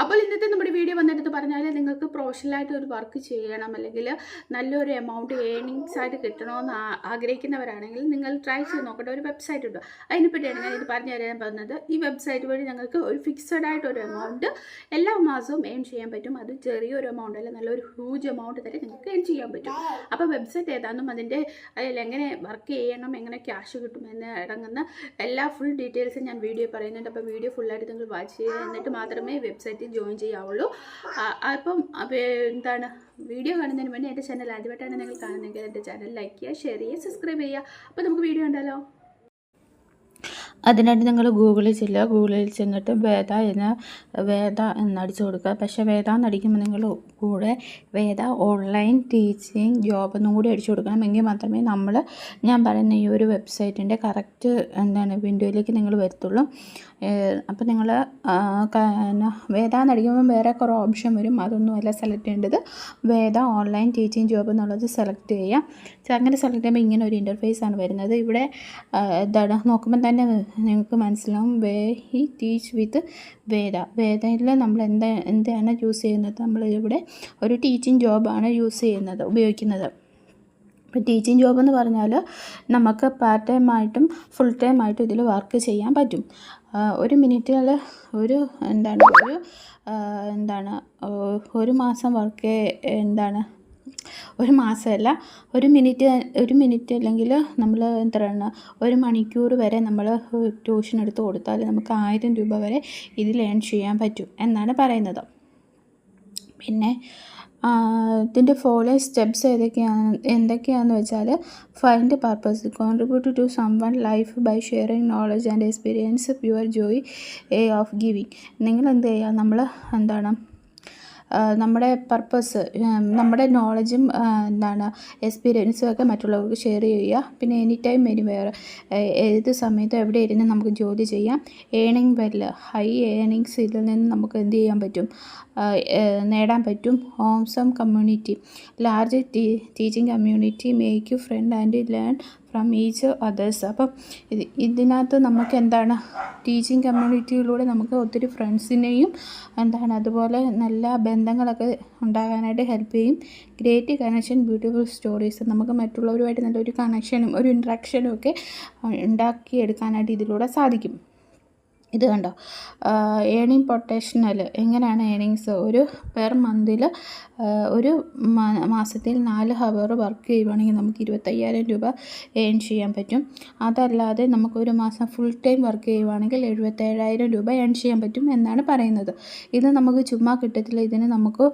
അപ്പോൾ ഇന്നത്തെ നമ്മുടെ വീഡിയോ വന്നിട്ട് പറഞ്ഞാൽ നിങ്ങൾക്ക് പ്രൊഫഷണലായിട്ട് ഒരു വർക്ക് ചെയ്യണം അല്ലെങ്കിൽ നല്ലൊരു എമൗണ്ട് ഏണിങ്സ് ആയിട്ട് കിട്ടണമെന്ന് ആഗ്രഹിക്കുന്നവരാണെങ്കിൽ നിങ്ങൾ ട്രൈ ചെയ്ത് നോക്കേണ്ട ഒരു വെബ്സൈറ്റ് ഉണ്ട്. അതിനെപ്പറ്റിയാണ് ഞാൻ ഇത് പറഞ്ഞു തരാൻ പറഞ്ഞത്. ഈ വെബ്സൈറ്റ് വഴി ഞങ്ങൾക്ക് ഒരു ഫിക്സഡ് ആയിട്ടൊരു എമൗണ്ട് എല്ലാ മാസവും ഏൺ ചെയ്യാൻ പറ്റും. അത് ചെറിയൊരു എമൗണ്ട് അല്ല, നല്ലൊരു ഹ്യൂജ് എമൗണ്ട് തന്നെ നിങ്ങൾക്ക് ഏൺ ചെയ്യാൻ പറ്റും. അപ്പോൾ വെബ്സൈറ്റ് ഏതാണെന്നും അതിൻ്റെ അതിൽ എങ്ങനെ വർക്ക് ചെയ്യണം, എങ്ങനെ ക്യാഷ് കിട്ടുമെന്ന് അടങ്ങുന്ന എല്ലാ ഫുൾ ഡീറ്റെയിൽസും ഞാൻ വീഡിയോ പറയുന്നുണ്ട്. അപ്പോൾ വീഡിയോ ഫുള്ളായിട്ട് നിങ്ങൾ വാച്ച് ചെയ്യുക, എന്നിട്ട് മാത്രമേ വെബ്സൈറ്റിൽ ജോയിൻ ചെയ്യാവുള്ളൂ. അപ്പം എന്താണ് വീഡിയോ കാണുന്നതിന് വേണ്ടി എൻ്റെ ചാനൽ ആദ്യമായിട്ടാണ് നിങ്ങൾ കാണുന്നതെങ്കിൽ എൻ്റെ ചാനൽ ലൈക്ക് ചെയ്യുക, ഷെയർ ചെയ്യുക, സബ്സ്ക്രൈബ് ചെയ്യുക. അപ്പോൾ നമുക്ക് വീഡിയോ ഉണ്ടല്ലോ. അതിനായിട്ട് നിങ്ങൾ ഗൂഗിളിൽ ചെല്ലുക. ഗൂഗിളിൽ ചെന്നിട്ട് വേദ എന്നടിച്ചു കൊടുക്കുക. പക്ഷേ വേദ എന്നടിക്കുമ്പോൾ നിങ്ങൾ കൂടെ വേദ ഓൺലൈൻ ടീച്ചിങ് ജോബ് എന്നും കൂടി അടിച്ചു കൊടുക്കണം. എങ്കിൽ മാത്രമേ ഞാൻ പറയുന്ന ഈ ഒരു വെബ്സൈറ്റിൻ്റെ കറക്റ്റ് വിൻഡോയിലേക്ക് നിങ്ങൾ വരത്തുള്ളൂ. അപ്പോൾ നിങ്ങൾ വേദ എന്നടിക്കുമ്പോൾ വേറെ കുറേ ഓപ്ഷൻ വരും. അതൊന്നുമല്ല സെലക്ട് ചെയ്യേണ്ടത്. വേദ ഓൺലൈൻ ടീച്ചിങ് ജോബ് എന്നുള്ളത് സെലക്ട് ചെയ്യാം. അങ്ങനെ സെലക്ട് ചെയ്യുമ്പോൾ ഇങ്ങനെ ഒരു ഇൻ്റർഫേസ് ആണ് വരുന്നത്. ഇവിടെ നോക്കുമ്പോൾ തന്നെ നിങ്ങൾക്ക് മനസ്സിലാവും ഈ ടീച്ച് വിത്ത് വേദയിൽ നമ്മൾ എന്താണ് യൂസ് ചെയ്യുന്നത്. നമ്മളിവിടെ ഒരു ടീച്ചിങ് ജോബാണ് ഉപയോഗിക്കുന്നത്. ഇപ്പോൾ ടീച്ചിങ് ജോബ് എന്ന് പറഞ്ഞാൽ നമുക്ക് പാർട്ട് ടൈം ആയിട്ടും ഫുൾ ടൈം ആയിട്ടും ഇതിൽ വർക്ക് ചെയ്യാൻ പറ്റും. ഒരു മിനിറ്റിൽ ഒരു മാസം വർക്ക് ഒരു മാസമല്ല, ഒരു മിനിറ്റ് അല്ലെങ്കിൽ നമ്മൾ ഒരു മണിക്കൂർ വരെ നമ്മൾ ട്യൂഷൻ എടുത്ത് കൊടുത്താൽ നമുക്ക് 1000 രൂപ വരെ ഇതിൽ ഏൺ ചെയ്യാൻ പറ്റും എന്നാണ് പറയുന്നത്. പിന്നെ ഇതിൻ്റെ ഫോളോ സ്റ്റെപ്സ് എന്തൊക്കെയാണെന്ന് വെച്ചാൽ find purpose, contribute to someone life by sharing knowledge and experience, pure joy of giving. നിങ്ങൾ എന്ത് ചെയ്യുക, നമ്മുടെ പർപ്പസ്, നമ്മുടെ നോളജും എക്സ്പീരിയൻസും ഒക്കെ മറ്റുള്ളവർക്ക് ഷെയർ ചെയ്യുക. പിന്നെ എനി ടൈം എനിവേർ, ഏത് സമയത്തും എവിടെ ഇരുന്ന് നമുക്ക് ജോലി ചെയ്യാം. ഏണിംഗ് വെൽ, ഹൈ ഏണിങ്സ് ഇതിൽ നിന്ന് നമുക്ക് എന്ത് ചെയ്യാൻ പറ്റും, നേടാൻ പറ്റും. Wholesome community, large teaching community, make you friend and learn from each others. അപ്പം ഇതിനകത്ത് നമുക്ക് ടീച്ചിങ് കമ്മ്യൂണിറ്റിയിലൂടെ നമുക്ക് ഒത്തിരി ഫ്രണ്ട്സിനെയും അതുപോലെ നല്ല ബന്ധങ്ങളൊക്കെ ഉണ്ടാകാനായിട്ട് ഹെൽപ്പ് ചെയ്യും. ഗ്രേറ്റ് കണക്ഷൻ, ബ്യൂട്ടിഫുൾ സ്റ്റോറീസ്, നമുക്ക് മറ്റുള്ളവരുമായിട്ട് നല്ലൊരു കണക്ഷനും ഒരു ഇൻട്രാക്ഷനും ഒക്കെ ഉണ്ടാക്കിയെടുക്കാനായിട്ട് ഇതിലൂടെ സാധിക്കും. ഇത് കണ്ടോ, ഏണിംഗ് പൊട്ടൻഷ്യൽ എങ്ങനെയാണ് ഏണിങ്സ്. ഒരു പെർ മന്തിൽ ഒരു മാസത്തിൽ 4 ഹവർ വർക്ക് ചെയ്യുവാണെങ്കിൽ നമുക്ക് 25,000 രൂപ ഏൺ ചെയ്യാൻ പറ്റും. അതല്ലാതെ നമുക്കൊരു മാസം ഫുൾ ടൈം വർക്ക് ചെയ്യുവാണെങ്കിൽ 77,000 രൂപ ഏൺ ചെയ്യാൻ പറ്റും എന്നാണ് പറയുന്നത്. ഇത് നമുക്ക് ചുമ്മാ കിട്ടത്തില്ല. ഇതിന് നമുക്ക്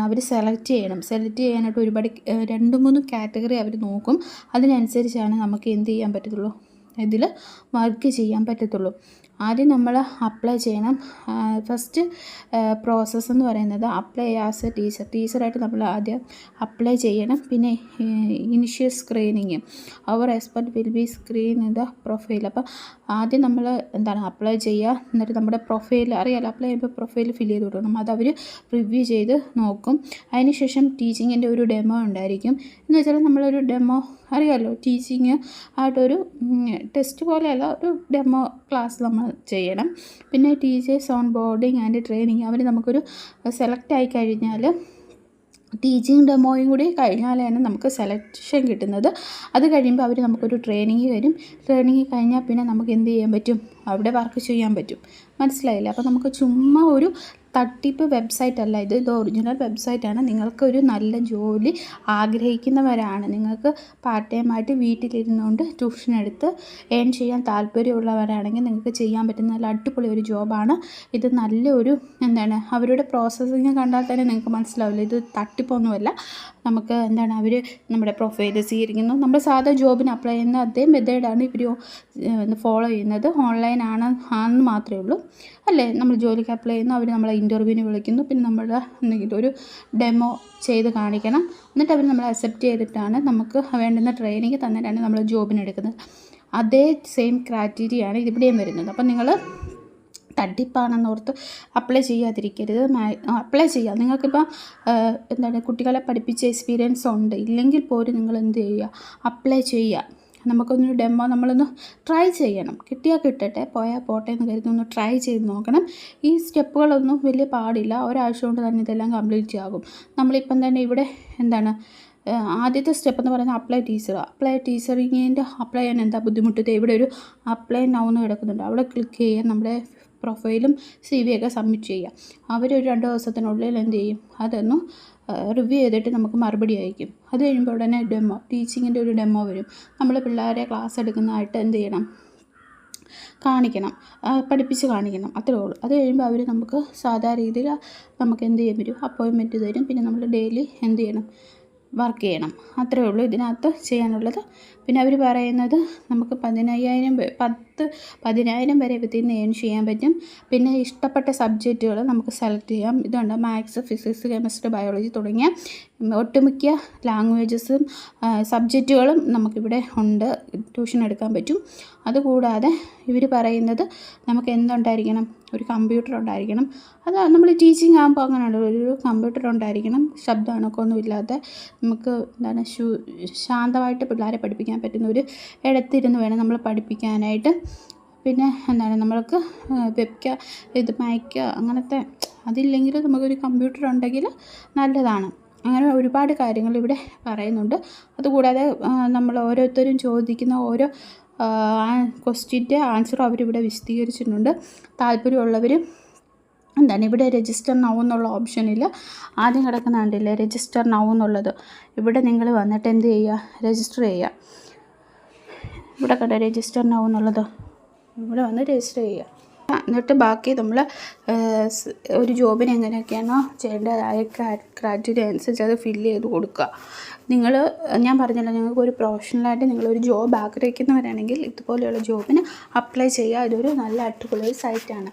അവർ സെലക്ട് ചെയ്യാനായിട്ട് ഒരുപാട് 2-3 കാറ്റഗറി അവർ നോക്കും. അതിനനുസരിച്ചാണ് നമുക്ക് എന്ത് ചെയ്യാൻ പറ്റത്തുള്ളൂ, ഇതിൽ വർക്ക് ചെയ്യാൻ പറ്റത്തുള്ളൂ. ആദ്യം നമ്മൾ അപ്ലൈ ചെയ്യണം. ഫസ്റ്റ് പ്രോസസ്സ് എന്ന് പറയുന്നത് അപ്ലൈ ആസ് എ ടീച്ചറായിട്ട് നമ്മൾ ആദ്യം അപ്ലൈ ചെയ്യണം. പിന്നെ ഇനിഷ്യൽ സ്ക്രീനിങ്, അവർ expert will be screen the profile. അപ്പോൾ ആദ്യം നമ്മൾ അപ്ലൈ ചെയ്യുക. എന്നിട്ട് നമ്മുടെ പ്രൊഫൈൽ അറിയാമല്ലോ, അപ്ലൈ ചെയ്യുമ്പോൾ പ്രൊഫൈൽ ഫില്ല് ചെയ്ത് കൊടുക്കണം. അത് അവർ റിവ്യൂ ചെയ്ത് നോക്കും. അതിനുശേഷം ടീച്ചിങ്ങിൻ്റെ ഒരു ഡെമോ ഉണ്ടായിരിക്കും. എന്ന് വെച്ചാൽ നമ്മളൊരു ഡെമോ അറിയാമല്ലോ, ടീച്ചിങ് ആയിട്ടൊരു ടെസ്റ്റ് പോലെയല്ല, ഒരു ഡെമോ ക്ലാസ് നമ്മൾ ചെയ്യണം. പിന്നെ teachers on boarding and training, അവർ നമുക്കൊരു സെലക്ട് ആയി കഴിഞ്ഞാൽ ടീച്ചിങ് ഡെമോയും കൂടി കഴിഞ്ഞാലാണ് നമുക്ക് സെലക്ഷൻ കിട്ടുന്നത്. അത് കഴിയുമ്പോൾ അവർ നമുക്കൊരു ട്രെയിനിങ് തരും. ട്രെയിനിങ് കഴിഞ്ഞാൽ പിന്നെ നമുക്ക് എന്ത് ചെയ്യാൻ പറ്റും, അവിടെ വർക്ക് ചെയ്യാൻ പറ്റും. മനസ്സിലായില്ല? അപ്പോൾ നമുക്ക് ചുമ്മാ ഒരു തട്ടിപ്പ് വെബ്സൈറ്റ് അല്ല ഇത് ഒറിജിനൽ വെബ്സൈറ്റാണ്. നിങ്ങൾക്കൊരു നല്ല ജോലി ആഗ്രഹിക്കുന്നവരാണ്, നിങ്ങൾക്ക് പാർട്ട് ടൈം ആയിട്ട് വീട്ടിലിരുന്നുകൊണ്ട് ട്യൂഷൻ എടുത്ത് ഏൺ ചെയ്യാൻ താല്പര്യമുള്ളവരാണെങ്കിൽ നിങ്ങൾക്ക് ചെയ്യാൻ പറ്റുന്ന നല്ല അടിപൊളി ഒരു ജോബാണ് ഇത്. നല്ലൊരു അവരുടെ പ്രോസസ്സിങ് കണ്ടാൽ തന്നെ നിങ്ങൾക്ക് മനസ്സിലാവില്ല, ഇത് തട്ടിപ്പൊന്നുമല്ല. നമുക്ക് അവർ നമ്മുടെ പ്രൊഫൈൽ സ്വീകരിക്കുന്നു. നമ്മൾ സാധാ ജോബിന് അപ്ലൈ ചെയ്യുന്ന അതേ മെത്തേഡാണ് ഇവർ ഫോളോ ചെയ്യുന്നത്. ഓൺലൈൻ ആണെന്ന് മാത്രമേ ഉള്ളൂ, അല്ലേ? നമ്മൾ ജോലിക്ക് അപ്ലൈ ചെയ്യുന്നു, അവർ നമ്മളെ ഇൻ്റർവ്യൂവിന് വിളിക്കുന്നു. പിന്നെ നമ്മുടെ എന്തെങ്കിലും ഒരു ഡെമോ ചെയ്ത് കാണിക്കണം. എന്നിട്ട് അവർ നമ്മളെ അക്സെപ്റ്റ് ചെയ്തിട്ടാണ് നമുക്ക് വേണ്ടുന്ന ട്രെയിനിങ് തന്നിട്ടാണ് നമ്മൾ ജോബിനെടുക്കുന്നത്. അതേ സെയിം ക്രൈറ്റീരിയയാണ് ഇതിവിടെയും വരുന്നത്. അപ്പം നിങ്ങൾ തട്ടിപ്പാണെന്നോർത്ത് അപ്ലൈ ചെയ്യാതിരിക്കരുത്. അപ്ലൈ ചെയ്യുക. നിങ്ങൾക്കിപ്പോൾ കുട്ടികളെ പഠിപ്പിച്ച എക്സ്പീരിയൻസ് ഉണ്ട് ഇല്ലെങ്കിൽ പോലും നിങ്ങൾ എന്ത് ചെയ്യുക, അപ്ലൈ ചെയ്യുക. നമുക്കൊന്ന് ഡെമോ നമ്മളൊന്ന് ട്രൈ ചെയ്യണം. കിട്ടിയാൽ കിട്ടട്ടെ, പോയാൽ പോട്ടെ എന്ന് കരുതി ഒന്ന് ട്രൈ ചെയ്ത് നോക്കണം. ഈ സ്റ്റെപ്പുകളൊന്നും വലിയ പാടില്ല, ഒരാഴ്ച കൊണ്ട് തന്നെ ഇതെല്ലാം കംപ്ലീറ്റ് ആകും. നമ്മളിപ്പം തന്നെ ഇവിടെ എന്താണ് ആദ്യത്തെ സ്റ്റെപ്പ് എന്ന് പറയുന്നത് അപ്ലൈ ടീച്ചറിങ്ങിൻ്റെ അപ്ലൈ ചെയ്യാൻ എന്താ ബുദ്ധിമുട്ട്? ഇവിടെ ഒരു അപ്ലൈ നൗ എന്ന് കിടക്കുന്നുണ്ട്, അവിടെ ക്ലിക്ക് ചെയ്യുക. നമ്മുടെ പ്രൊഫൈലും CV ഒക്കെ സബ്മിറ്റ് ചെയ്യുക. അവരൊരു 2 ദിവസത്തിനുള്ളിൽ എന്ത് ചെയ്യും, അതൊന്ന് റിവ്യൂ ചെയ്തിട്ട് നമുക്ക് മറുപടി അയക്കും. അത് കഴിയുമ്പോൾ ഉടനെ ടീച്ചിങ്ങിൻ്റെ ഒരു ഡെമോ വരും. നമ്മൾ പിള്ളേരെ ക്ലാസ് എടുക്കുന്നതായിട്ട് എന്ത് ചെയ്യണം, കാണിക്കണം, പഠിപ്പിച്ച് കാണിക്കണം, അത്രേ ഉള്ളൂ. അത് കഴിയുമ്പോൾ അവർ നമുക്ക് സാധാ രീതിയിൽ നമുക്ക് എന്ത് ചെയ്യാൻ പറ്റും, അപ്പോയിൻമെൻറ്റ് തരും. പിന്നെ നമ്മൾ ഡെയിലി എന്ത് ചെയ്യണം, വർക്ക് ചെയ്യണം. അത്രേ ഉള്ളൂ ഇതിനകത്ത് ചെയ്യാനുള്ളത്. പിന്നെ അവർ പറയുന്നത് നമുക്ക് 10,000 വരെ ഇതിൽ നിന്ന് ഏൺ ചെയ്യാൻ പറ്റും. പിന്നെ ഇഷ്ടപ്പെട്ട സബ്ജക്റ്റുകൾ നമുക്ക് സെലക്ട് ചെയ്യാം. ഇതുണ്ട് മാത്സ്, ഫിസിക്സ്, കെമിസ്ട്രി, ബയോളജി തുടങ്ങിയ ഒട്ടുമിക്ക ലാംഗ്വേജസും സബ്ജക്റ്റുകളും നമുക്കിവിടെ ഉണ്ട്, ട്യൂഷൻ എടുക്കാൻ പറ്റും. അതുകൂടാതെ ഇവർ പറയുന്നത് നമുക്ക് എന്തുണ്ടായിരിക്കണം, ഒരു കമ്പ്യൂട്ടർ ഉണ്ടായിരിക്കണം. അത് നമ്മൾ ടീച്ചിങ് ആകുമ്പോൾ അങ്ങനെയാണ്, ഒരു കമ്പ്യൂട്ടർ ഉണ്ടായിരിക്കണം, ശബ്ദമൊന്നും ഇല്ലാത്ത, നമുക്ക് എന്താണ് ശാന്തമായിട്ട് പിള്ളേരെ പഠിപ്പിക്കാൻ പറ്റുന്ന ഒരു ഇടത്തിരുന്ന് വേണം നമ്മൾ പഠിപ്പിക്കാനായിട്ട്. പിന്നെ എന്താണ് നമ്മൾക്ക് മയക്കുക അങ്ങനത്തെ അതില്ലെങ്കിൽ നമുക്കൊരു കമ്പ്യൂട്ടർ ഉണ്ടെങ്കിൽ നല്ലതാണ്. അങ്ങനെ ഒരുപാട് കാര്യങ്ങൾ ഇവിടെ പറയുന്നുണ്ട്. അതുകൂടാതെ നമ്മൾ ഓരോരുത്തരും ചോദിക്കുന്ന ഓരോ ക്വസ്റ്റ്യൻ്റെ ആൻസറും അവരിവിടെ വിശദീകരിച്ചിട്ടുണ്ട്. താല്പര്യമുള്ളവർ എന്താണ് ഇവിടെ രജിസ്റ്റർ നൗ എന്നുള്ള ഓപ്ഷനിൽ ആദ്യം കിടക്കുന്ന കണ്ടില്ലേ, രജിസ്റ്റർ നൗ എന്നുള്ളത്, ഇവിടെ നിങ്ങൾ വന്നിട്ട് എന്ത് ചെയ്യുക, രജിസ്റ്റർ ചെയ്യുക. ഇവിടെ കണ്ട രജിസ്റ്റർ നൗ എന്നുള്ളത്, ഇവിടെ വന്ന് രജിസ്റ്റർ ചെയ്യുക. എന്നിട്ട് ബാക്കി നമ്മൾ ഒരു ജോബിന് എങ്ങനെയൊക്കെയാണോ ചെയ്യേണ്ടതായ ക്രൈറ്റീരിയ അനുസരിച്ച് അത് ഫില്ല് ചെയ്ത് കൊടുക്കുക. ഞാൻ പറഞ്ഞല്ലോ, നിങ്ങൾക്ക് ഒരു പ്രൊഫഷണലായിട്ട് നിങ്ങളൊരു ജോബ് ആഗ്രഹിക്കുന്നവരാണെങ്കിൽ ഇതുപോലെയുള്ള ജോബിന് അപ്ലൈ ചെയ്യുക. ഇതൊരു നല്ല അടിപൊളി സൈറ്റാണ്.